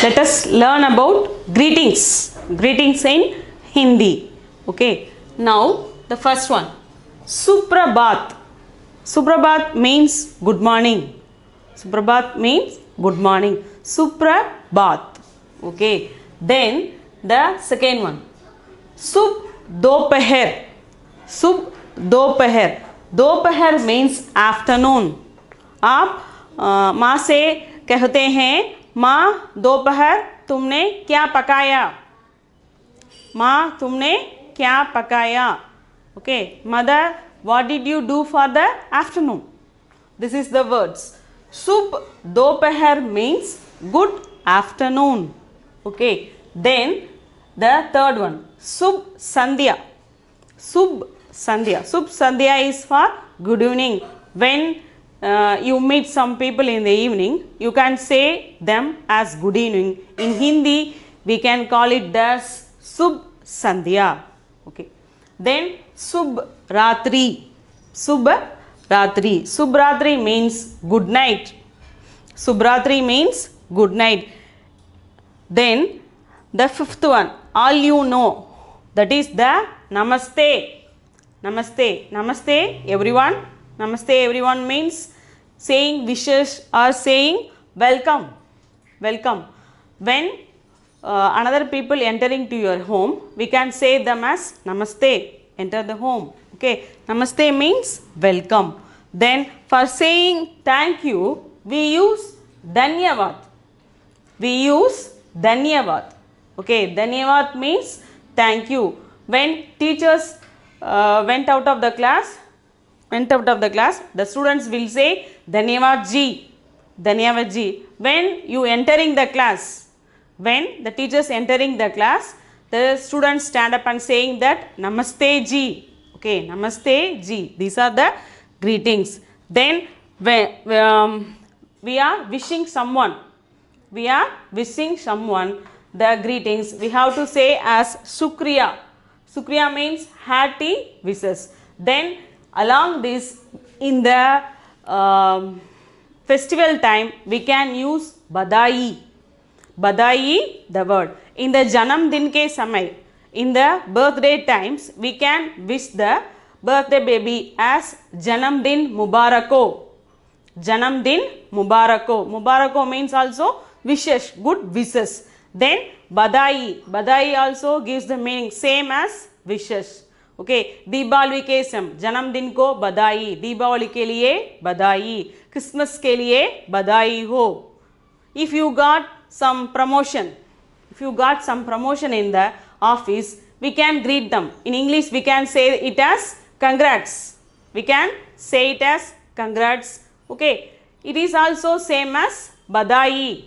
let us learn about greetings. Greetings in Hindi. Okay. Now the first one. Suprabhat. Suprabhat means good morning. Suprabhat means good morning. Suprabhat. Okay. Then the second one. Sub Dopahar. Sub Dopahar. Dopahar means afternoon. आप माँ से कहते हैं माँ दोपहर तुमने क्या पकाया. माँ तुमने क्या पकाया. Okay. Mother what did you do for the afternoon. This is the words. Sub Dopahar means good afternoon. Okay. Then the third one. Sub Sandhya. Sub Sandhya. Sub Sandhya is for good evening. When you meet some people in the evening, you can say them as good evening. In Hindi, we can call it as Sub Sandhya. Okay. Then Sub Ratri. Sub Ratri. Sub Ratri means good night. Sub Ratri means good night. Then the fifth one, all you know, that is the Namaste. Namaste. Namaste everyone. Namaste everyone means saying wishes or saying welcome. Welcome. When another people entering to your home, we can say them as Namaste. Enter the home. Okay. Namaste means welcome. Then for saying thank you, we use Dhanyavad. We use Dhanyavad. Okay. Dhanyavad means thank you. When teachers went out of the class, the students will say Dhanyavad ji. Dhanyavad ji. When you entering the class, when the teachers entering the class, the students stand up and saying that Namaste ji. Okay, Namaste ji. These are the greetings. Then when we are wishing someone, the greetings, we have to say as Shukriya. Shukriya means hearty wishes. Then along this, in the festival time, we can use Badai. Badai, the word. In the Janam Din ke samay, in the birthday times, we can wish the birthday baby as Janam Din Mubarako. Janam Din Mubarako. Mubarako means also wishes, good wishes. Then Badai. Badai also gives the meaning same as wishes. Okay. Deepavali के जन्मदिन को बधाई. दीपावली के लिए बधाई. Christmas के लिए बधाई हो. If you got some promotion, in the office, we can greet them. In English, we can say it as congrats. We can say it as congrats. Okay. It is also same as बधाई.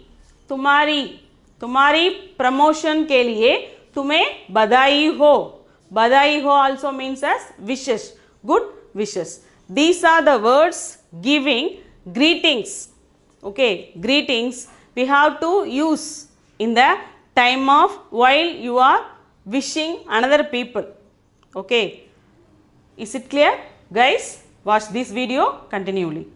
तुम्हारी promotion के लिए तुम्हें बधाई हो. Badai ho also means as wishes, good wishes. These are the words giving greetings. Okay, greetings we have to use in the time of while you are wishing another people. Okay, is it clear? Guys, watch this video continually.